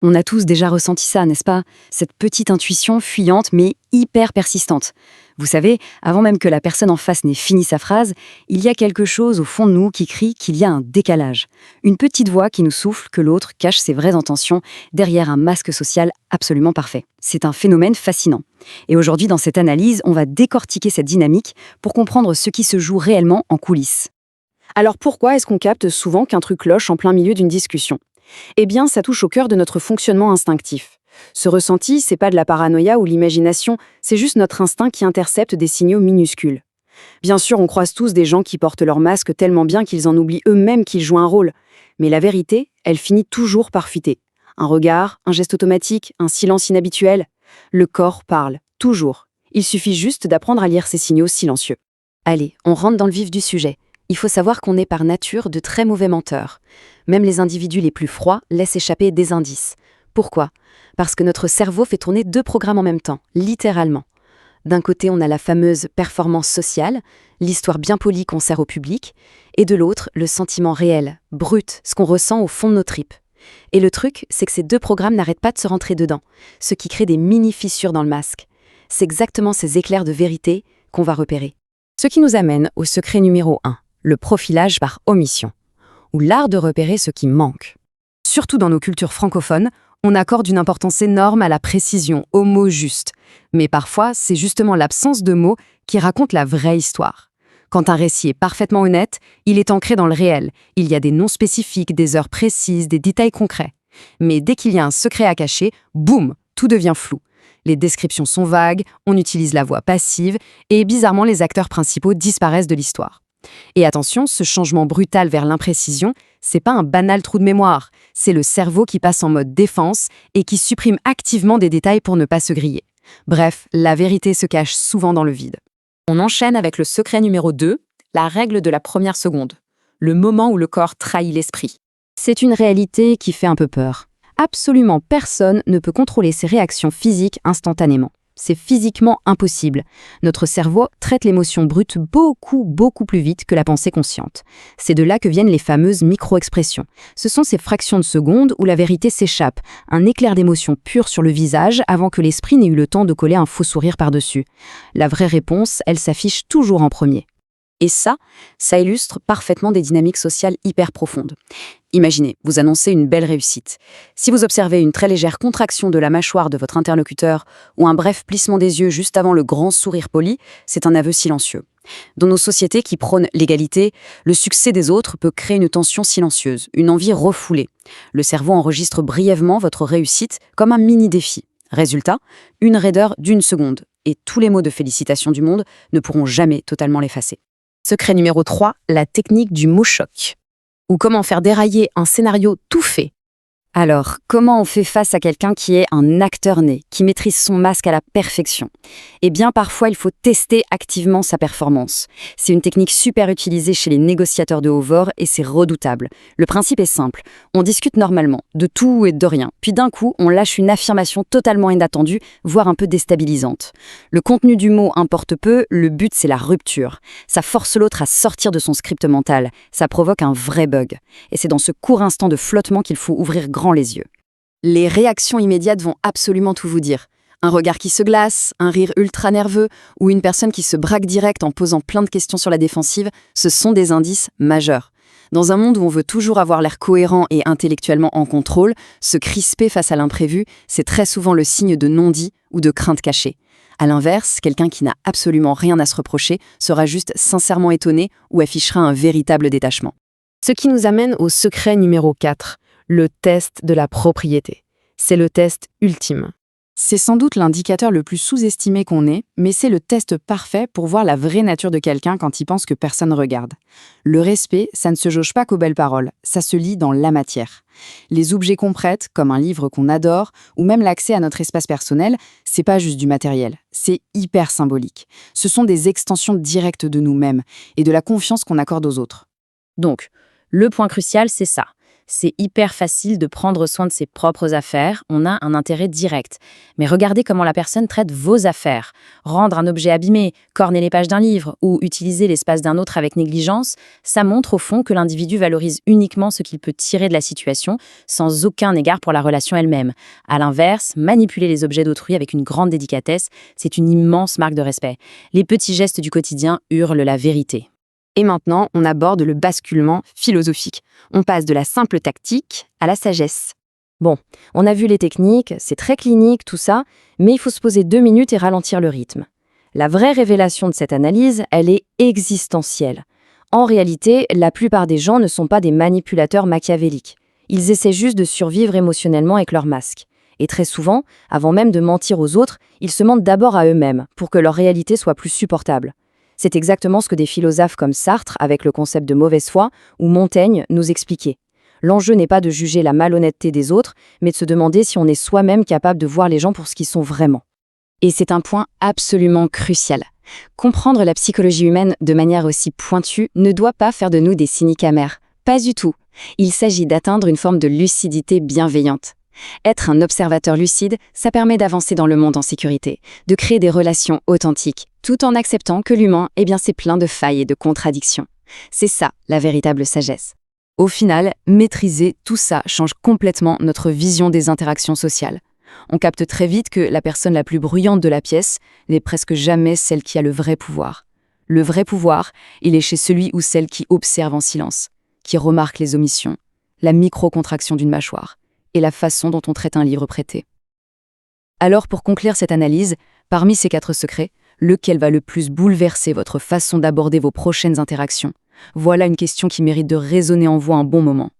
On a tous déjà ressenti ça, n'est-ce pas? Cette petite intuition fuyante mais hyper persistante. Vous savez, avant même que la personne en face n'ait fini sa phrase, il y a quelque chose au fond de nous qui crie qu'il y a un décalage. Une petite voix qui nous souffle que l'autre cache ses vraies intentions derrière un masque social absolument parfait. C'est un phénomène fascinant. Et aujourd'hui, dans cette analyse, on va décortiquer cette dynamique pour comprendre ce qui se joue réellement en coulisses. Alors pourquoi est-ce qu'on capte souvent qu'un truc cloche en plein milieu d'une discussion? Eh bien, ça touche au cœur de notre fonctionnement instinctif. Ce ressenti, c'est pas de la paranoïa ou l'imagination, c'est juste notre instinct qui intercepte des signaux minuscules. Bien sûr, on croise tous des gens qui portent leur masque tellement bien qu'ils en oublient eux-mêmes qu'ils jouent un rôle. Mais la vérité, elle finit toujours par fuiter. Un regard, un geste automatique, un silence inhabituel. Le corps parle, toujours. Il suffit juste d'apprendre à lire ces signaux silencieux. Allez, on rentre dans le vif du sujet. Il faut savoir qu'on est par nature de très mauvais menteurs. Même les individus les plus froids laissent échapper des indices. Pourquoi? Parce que notre cerveau fait tourner deux programmes en même temps, littéralement. D'un côté, on a la fameuse performance sociale, l'histoire bien polie qu'on sert au public, et de l'autre, le sentiment réel, brut, ce qu'on ressent au fond de nos tripes. Et le truc, c'est que ces deux programmes n'arrêtent pas de se rentrer dedans, ce qui crée des mini-fissures dans le masque. C'est exactement ces éclairs de vérité qu'on va repérer. Ce qui nous amène au secret numéro 1. Le profilage par omission, ou l'art de repérer ce qui manque. Surtout dans nos cultures francophones, on accorde une importance énorme à la précision, aux mots justes. Mais parfois, c'est justement l'absence de mots qui raconte la vraie histoire. Quand un récit est parfaitement honnête, il est ancré dans le réel. Il y a des noms spécifiques, des heures précises, des détails concrets. Mais dès qu'il y a un secret à cacher, boum, tout devient flou. Les descriptions sont vagues, on utilise la voix passive, et bizarrement, les acteurs principaux disparaissent de l'histoire. Et attention, ce changement brutal vers l'imprécision, c'est pas un banal trou de mémoire, c'est le cerveau qui passe en mode défense et qui supprime activement des détails pour ne pas se griller. Bref, la vérité se cache souvent dans le vide. On enchaîne avec le secret numéro 2, la règle de la première seconde, le moment où le corps trahit l'esprit. C'est une réalité qui fait un peu peur. Absolument personne ne peut contrôler ses réactions physiques instantanément. C'est physiquement impossible. Notre cerveau traite l'émotion brute beaucoup plus vite que la pensée consciente. C'est de là que viennent les fameuses micro-expressions. Ce sont ces fractions de secondes où la vérité s'échappe, un éclair d'émotion pure sur le visage avant que l'esprit n'ait eu le temps de coller un faux sourire par-dessus. La vraie réponse, elle s'affiche toujours en premier. Et ça illustre parfaitement des dynamiques sociales hyper profondes. Imaginez, vous annoncez une belle réussite. Si vous observez une très légère contraction de la mâchoire de votre interlocuteur ou un bref plissement des yeux juste avant le grand sourire poli, c'est un aveu silencieux. Dans nos sociétés qui prônent l'égalité, le succès des autres peut créer une tension silencieuse, une envie refoulée. Le cerveau enregistre brièvement votre réussite comme un mini-défi. Résultat, une raideur d'1 seconde. Et tous les mots de félicitations du monde ne pourront jamais totalement l'effacer. Secret numéro 3, la technique du mot-choc. Ou comment faire dérailler un scénario tout fait. Alors, comment on fait face à quelqu'un qui est un acteur né, qui maîtrise son masque à la perfection? Eh bien, parfois, il faut tester activement sa performance. C'est une technique super utilisée chez les négociateurs de haut vol et c'est redoutable. Le principe est simple. On discute normalement, de tout et de rien. Puis d'un coup, on lâche une affirmation totalement inattendue, voire un peu déstabilisante. Le contenu du mot importe peu, le but c'est la rupture. Ça force l'autre à sortir de son script mental. Ça provoque un vrai bug. Et c'est dans ce court instant de flottement qu'il faut ouvrir grand les yeux. Les réactions immédiates vont absolument tout vous dire. Un regard qui se glace, un rire ultra nerveux ou une personne qui se braque direct en posant plein de questions sur la défensive, ce sont des indices majeurs. Dans un monde où on veut toujours avoir l'air cohérent et intellectuellement en contrôle, se crisper face à l'imprévu, c'est très souvent le signe de non-dit ou de crainte cachée. À l'inverse, quelqu'un qui n'a absolument rien à se reprocher sera juste sincèrement étonné ou affichera un véritable détachement. Ce qui nous amène au secret numéro 4. Le test de la propriété. C'est le test ultime. C'est sans doute l'indicateur le plus sous-estimé qu'on ait, mais c'est le test parfait pour voir la vraie nature de quelqu'un quand il pense que personne regarde. Le respect, ça ne se jauge pas qu'aux belles paroles, ça se lit dans la matière. Les objets qu'on prête, comme un livre qu'on adore, ou même l'accès à notre espace personnel, c'est pas juste du matériel, c'est hyper symbolique. Ce sont des extensions directes de nous-mêmes et de la confiance qu'on accorde aux autres. Donc, le point crucial, c'est ça. C'est hyper facile de prendre soin de ses propres affaires, on a un intérêt direct. Mais regardez comment la personne traite vos affaires. Rendre un objet abîmé, corner les pages d'un livre ou utiliser l'espace d'un autre avec négligence, ça montre au fond que l'individu valorise uniquement ce qu'il peut tirer de la situation, sans aucun égard pour la relation elle-même. À l'inverse, manipuler les objets d'autrui avec une grande délicatesse, c'est une immense marque de respect. Les petits gestes du quotidien hurlent la vérité. Et maintenant, on aborde le basculement philosophique. On passe de la simple tactique à la sagesse. Bon, on a vu les techniques, c'est très clinique tout ça, mais il faut se poser 2 minutes et ralentir le rythme. La vraie révélation de cette analyse, elle est existentielle. En réalité, la plupart des gens ne sont pas des manipulateurs machiavéliques. Ils essaient juste de survivre émotionnellement avec leur masque. Et très souvent, avant même de mentir aux autres, ils se mentent d'abord à eux-mêmes pour que leur réalité soit plus supportable. C'est exactement ce que des philosophes comme Sartre, avec le concept de mauvaise foi, ou Montaigne nous expliquaient. L'enjeu n'est pas de juger la malhonnêteté des autres, mais de se demander si on est soi-même capable de voir les gens pour ce qu'ils sont vraiment. Et c'est un point absolument crucial. Comprendre la psychologie humaine de manière aussi pointue ne doit pas faire de nous des cyniques amers. Pas du tout. Il s'agit d'atteindre une forme de lucidité bienveillante. Être un observateur lucide, ça permet d'avancer dans le monde en sécurité, de créer des relations authentiques, tout en acceptant que l'humain, c'est plein de failles et de contradictions. C'est ça, la véritable sagesse. Au final, maîtriser tout ça change complètement notre vision des interactions sociales. On capte très vite que la personne la plus bruyante de la pièce n'est presque jamais celle qui a le vrai pouvoir. Le vrai pouvoir, il est chez celui ou celle qui observe en silence, qui remarque les omissions, la micro-contraction d'une mâchoire, et la façon dont on traite un livre prêté. Alors pour conclure cette analyse, parmi ces 4 secrets, lequel va le plus bouleverser votre façon d'aborder vos prochaines interactions? Voilà une question qui mérite de résonner en vous un bon moment.